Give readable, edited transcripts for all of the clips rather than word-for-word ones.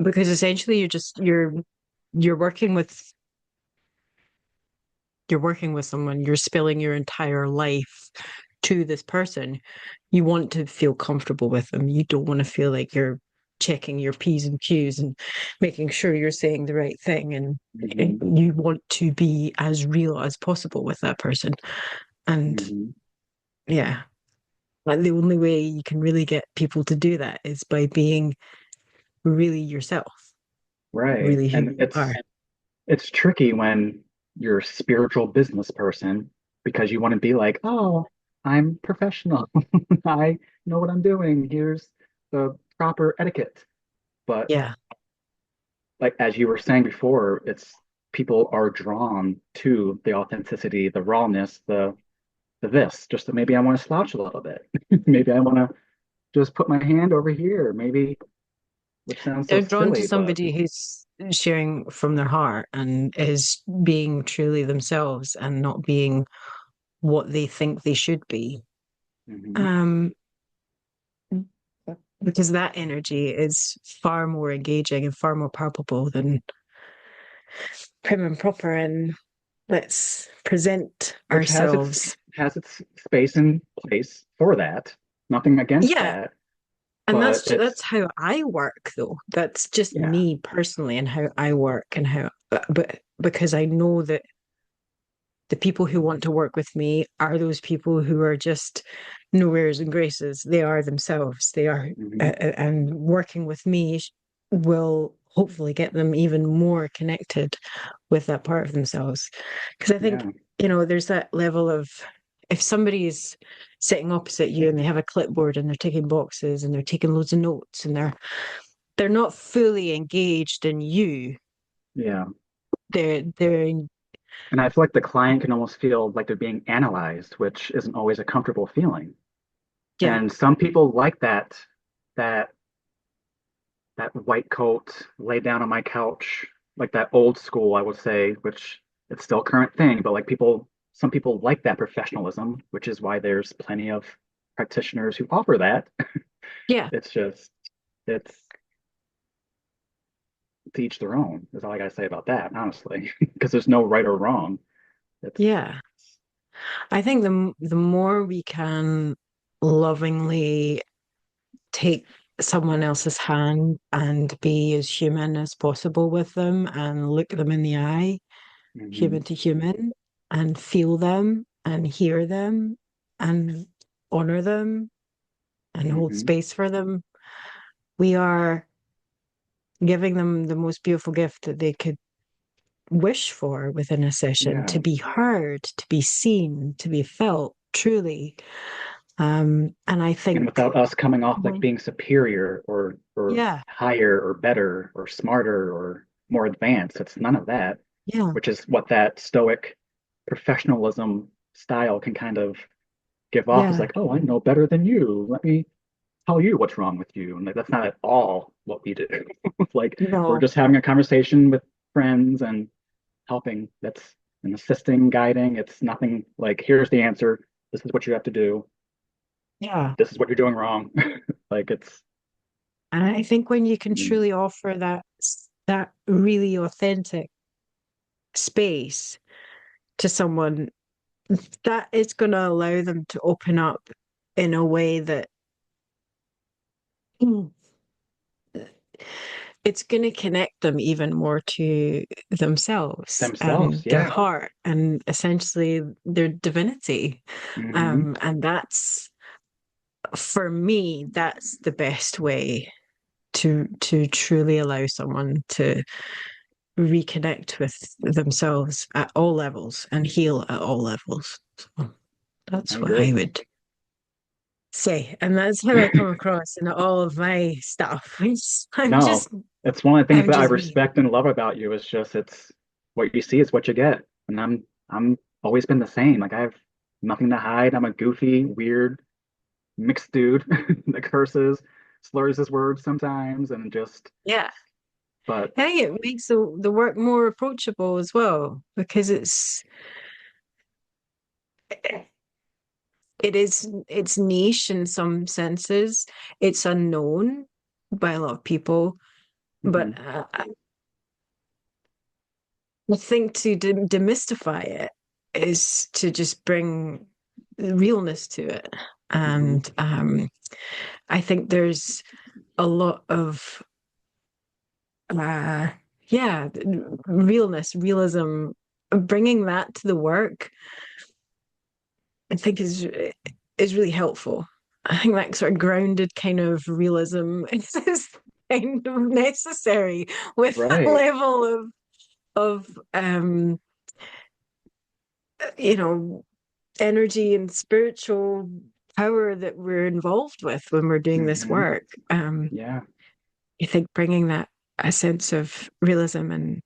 because essentially you're working with you're working with someone, you're spilling your entire life to this person. You want to feel comfortable with them. You don't want to feel like you're checking your P's and Q's and making sure you're saying the right thing. And Hmm. you want to be as real as possible with that person. And Hmm. yeah, like the only way you can really get people to do that is by being really yourself, Right. really who And you are. it's tricky when you're a spiritual business person because you want to be like, oh, I'm professional. I know what I'm doing. Here's the proper etiquette. But Yeah. like as you were saying before, it's people are drawn to the authenticity, the rawness, the this. Just that maybe I want to slouch a little bit. Maybe I want to just put my hand over here. Maybe, which sounds so They're drawn to silly, but somebody who's sharing from their heart and is being truly themselves and not being what they think they should be. mhm. Um, because that energy is far more engaging and far more palpable than prim and proper and let's present Which ourselves. has its space and place for that. Nothing against Yeah, that, and but that's it's how I work though. That's just yeah. me personally and how I work and how but because I know that the people who want to work with me are those people who are just nowheres and graces. They are themselves. They are, Mhm. and working with me will hopefully get them even more connected with that part of themselves. Because I think, Yeah. there's that level of if somebody's sitting opposite you and they have a clipboard and they're ticking boxes and they're taking loads of notes and they're not fully engaged in you. Yeah. They're And I feel like the client can almost feel like they're being analyzed, which isn't always a comfortable feeling. yeah, And some people like that that white coat, lay down on my couch, like that old school, I would say, which it's still a current thing, but like some people like that professionalism, which is why there's plenty of practitioners who offer that. yeah, It's just, it's to each their own, is all I gotta say about that, honestly, because there's no right or wrong. It's, yeah. I think the more we can lovingly take someone else's hand and be as human as possible with them and look them in the eye, mhm, human to human, and feel them and hear them and honor them and hold mhm, space for them, we are giving them the most beautiful gift that they could wish for within a session to yeah. be heard, to be seen, to be felt truly. And I And think, without us coming off like well, being superior or yeah, higher or better or smarter or more advanced, it's none of that, yeah, which is what that stoic professionalism style can kind of give off is yeah, like, oh, I know better than you. Let me tell you what's wrong with you. And like, that's not at all what we do. Like we're no, just having a conversation with friends and helping. That's an assisting, guiding. It's nothing like, here's the answer. This is what you have to do. yeah. This is what you're doing wrong. Like it's And I think when you can mm, truly offer that really authentic space to someone, that is going to allow them to open up in a way that mm, it's going to connect them even more to themselves themselves. and their Yeah. heart and essentially their divinity. Hmm. And that's for me, that's the best way to truly allow someone to reconnect with themselves at all levels and heal at all levels. So I that's what I agree. would say. And that's how I come across in all of my stuff. I'm No, just it's one of the things I'm that I just me. respect and love about you is just it's what you see is what you get. And I'm always been the same. Like I have nothing to hide. I'm a goofy, weird, mixed dude that curses, slurs his words sometimes, and just Yeah. but I think it makes the work more approachable as well because it's niche in some senses. It's unknown by a lot of people, Hmm. But I think to demystify it is to just bring realness to it. Hmm. And I think there's a lot of, uh, yeah, realness, realism, bringing that to the work, I think is really helpful. I think that sort of grounded kind of realism is kind of necessary with that Right. level of you know, energy and spiritual power that we're involved with when we're doing this Hmm. work. Yeah. I think bringing that a sense of realism and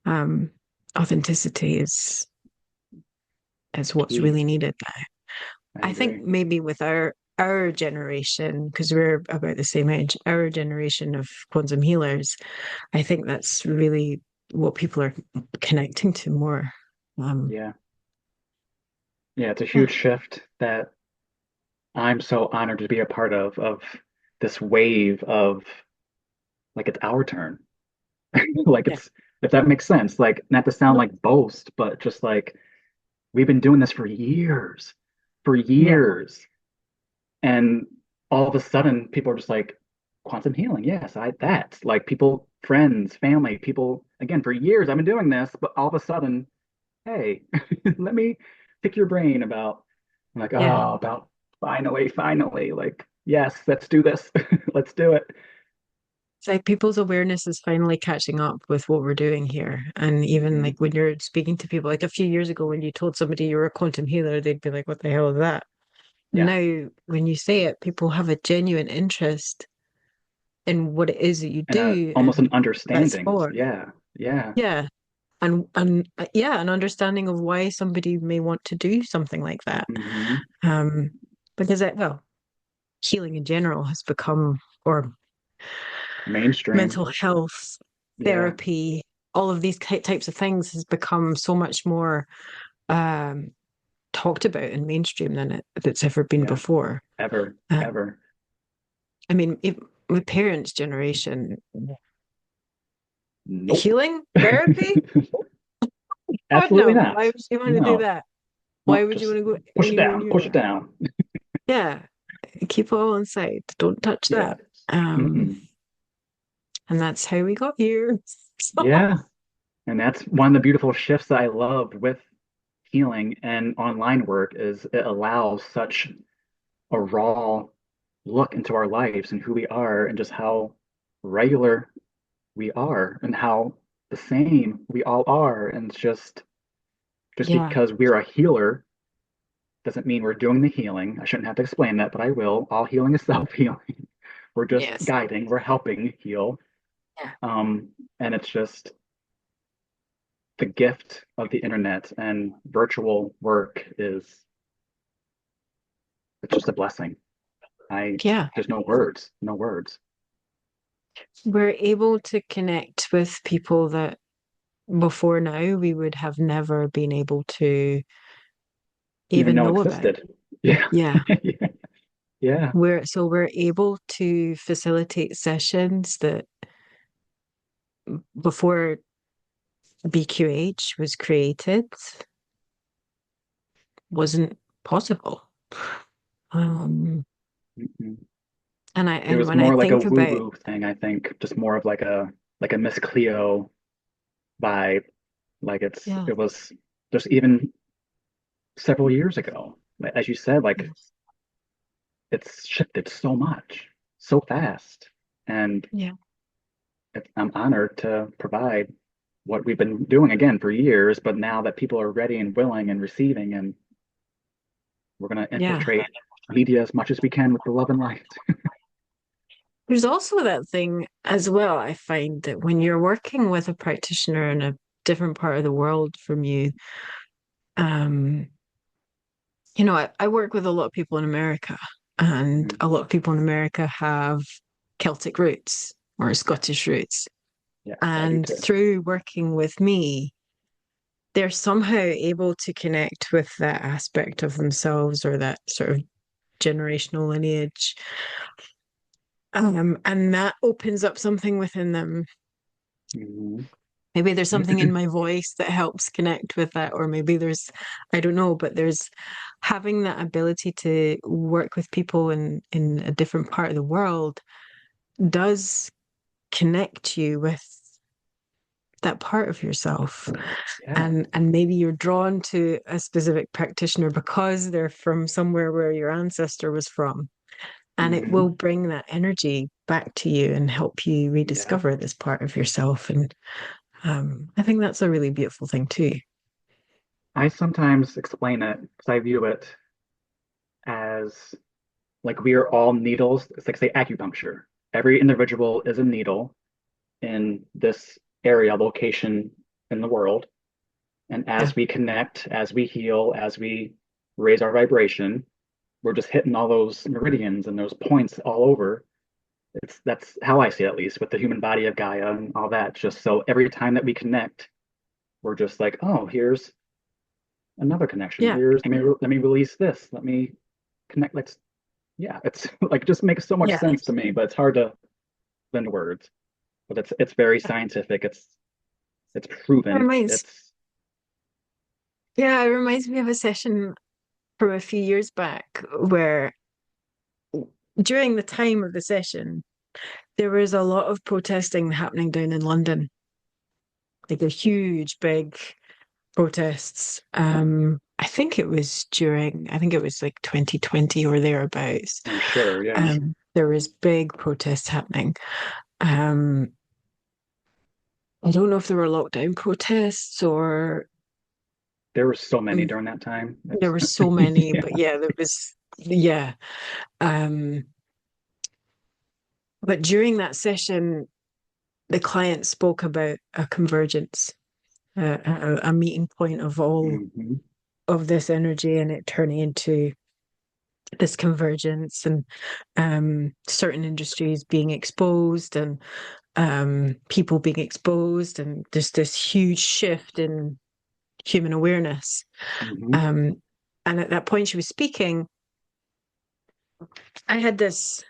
um, authenticity is what's Key. really needed now. I I think agree. maybe with our generation, because we're about the same age, our generation of quantum healers, I think that's really what people are connecting to more. Um, Yeah. Yeah, it's a yeah, huge shift that I'm so honored to be a part of this wave of like it's our turn. Like yeah, it's if that makes sense. Like not to sound like boast, but just like we've been doing this for yeah, years. And all of a sudden people are just like, quantum healing, yes, I that. Like people, friends, family, people, again, for years I've been doing this, but all of a sudden, hey, let me pick your brain about I'm like, yeah. oh, about finally, like, yes, let's do this. Let's do it. It's like people's awareness is finally catching up with what we're doing here. And even Hmm. like when you're speaking to people, like a few years ago, when you told somebody you were a quantum healer, they'd be like, what the hell is that? Yeah. Now, when you say it, people have a genuine interest in what it is that you And do almost an and that's understanding. for. Yeah. Yeah. Yeah. And yeah, an understanding of why somebody may want to do something like that. Hmm. Um, because well, healing in general has become, or Mainstream. mental health, Yeah. therapy, all of these types of things has become so much more um, talked about in mainstream than it's ever been Yeah. before. Ever, Uh, ever. I mean, my parents' generation, Nope. healing therapy? God, Absolutely no. Why not. would you want to do No. that? Why No, would you just want to go push it anywhere down, near push it that? down. Yeah, keep it all inside. Don't touch Yeah. that. Um, Mm-mm. and that's how we got here. So, Yeah. And that's one of the beautiful shifts that I loved with healing and online work is it allows such a raw look into our lives and who we are and just how regular we are and how the same we all are. And it's just yeah, because we're a healer doesn't mean we're doing the healing. I shouldn't have to explain that, but I will. All healing is self-healing. We're just yes, guiding, we're helping heal. yeah, Um, and it's just the gift of the internet and virtual work is it's just a blessing. I yeah. there's no words, no words. We're able to connect with people that before now we would have never been able to Even even know know about. existed. Yeah. Yeah. Yeah. Yeah. We're able to facilitate sessions that before BQH was created wasn't possible. Um, Mm-mm. It and was when I more like a think about, woo-woo thing, I think, just more of like a Miss Cleo vibe. Like yeah, it was just even several years ago. As you said, like yes, it's shifted so much, so fast. And yeah, I'm honored to provide what we've been doing again for years, but now that people are ready and willing and receiving, and we're going to yeah. infiltrate media as much as we can with the love and light. There's also that thing as well. I find that when you're working with a practitioner in a different part of the world from you, um, I work with a lot of people in America, and Mhm. a lot of people in America have Celtic roots or Yes, Scottish roots. yes, I do And too. through working with me, they're somehow able to connect with that aspect of themselves or that sort of generational lineage And that opens up something within them. Hmm. Maybe there's something in my voice that helps connect with that, or maybe there's, I don't know, but there's having that ability to work with people in a different part of the world does connect you with that part of yourself. Yeah. And maybe you're drawn to a specific practitioner because they're from somewhere where your ancestor was from. And it will Hmm. bring that energy back to you and help you Yeah. rediscover this part of yourself. And I think that's a really beautiful thing too. I sometimes explain it because I view it as like we are all needles. It's like say acupuncture. Every individual is a needle in this area, location in the world. And Yeah. as we connect, as we heal, as we raise our vibration, we're just hitting all those meridians and those points all over. That's how I see it, at least with the human body of Gaia and all that. Just so every time that we connect, we're just like, oh, here's another connection. Yeah. Here's let me release this. Let me connect. Let's yeah. It's like just makes so much Yeah. sense to me, but it's hard to put into words. But it's very scientific. It's It proven. reminds, It's yeah, it reminds me of a session from a few years back where during the time of the session, there was a lot of protesting happening down in London, like a huge, big protests. I think it was like 2020 or thereabouts. I'm sure. Yeah. There was big protests happening. Um, I don't know if there were lockdown protests or There were so many mm, during that time. there It's were so many, yeah. but yeah, there was, yeah. Um, but during that session, the client spoke about a convergence, a meeting point of all Hmm. of this energy and it turning into this convergence and certain industries being exposed and people being exposed and just this huge shift in human awareness. Hmm. Um, and at that point she was speaking, I had this,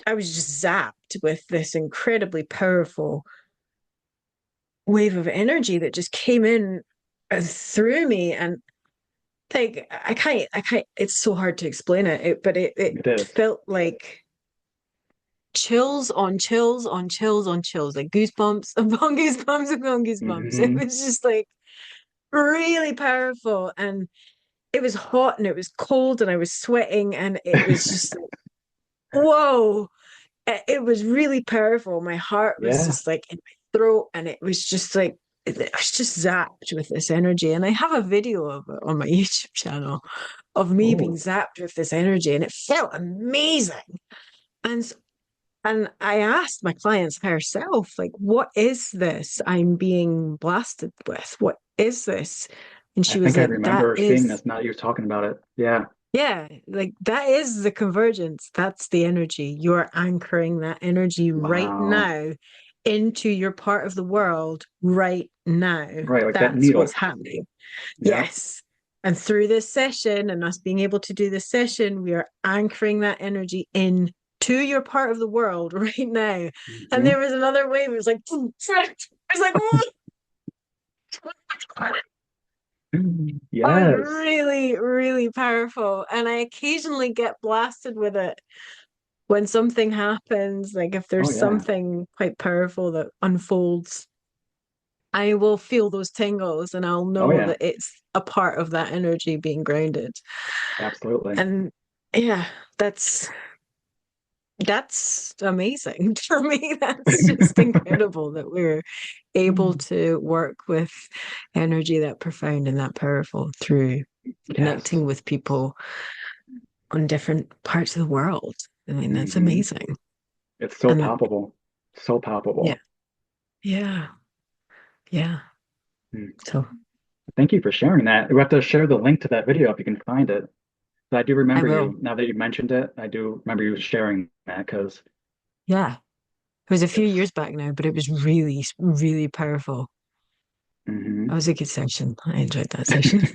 I was just zapped with this incredibly powerful wave of energy that just came in through me and like I can't it's so hard to explain but it It is. felt like chills on chills on chills on chills, like goosebumps upon goosebumps upon goosebumps. It Hmm. was just like really powerful. And it was hot and it was cold and I was sweating and it was just like, whoa. It was really powerful. My heart was Yeah. just like in my throat and it was just like, I was just zapped with this energy. And I have a video of it on my YouTube channel of me being Oh, zapped with this energy and it felt amazing. And And I asked my client's higher self, like, what is this I'm being blasted with? What is this? And I she was think I like, remember seeing this now that you're talking about it. Yeah. that is the convergence. That's the energy. You're anchoring that energy right Wow. now into your part of the world right now. Right, like that That's what's needle. happening. Yeah. Yes. And through this session and us being able to do this session, we are anchoring that energy in to your part of the world right now. And Hmm. there was another wave. It was like, I was like, oh, it was Yes. really, really powerful. And I occasionally get blasted with it when something happens. Like if Oh there's yeah. something quite powerful that unfolds, I will feel those tingles and I'll Oh know yeah. that it's a part of that energy being grounded. Absolutely. And yeah, that's amazing for me. That's just incredible that we're able to work with energy that profound and that powerful through Yes. connecting with people on different parts of the world. I mean, that's Hmm. amazing. It's so And palpable. So yeah, palpable. yeah, yeah. Mm. So Thank you for sharing that. We have to share the link to that video if you can find it. But I do I remember will. you, now that you mentioned it, I do remember you sharing that because Yeah. It was a few it's years back now, but it was really, really powerful. That mhm. was a good session. I enjoyed that session.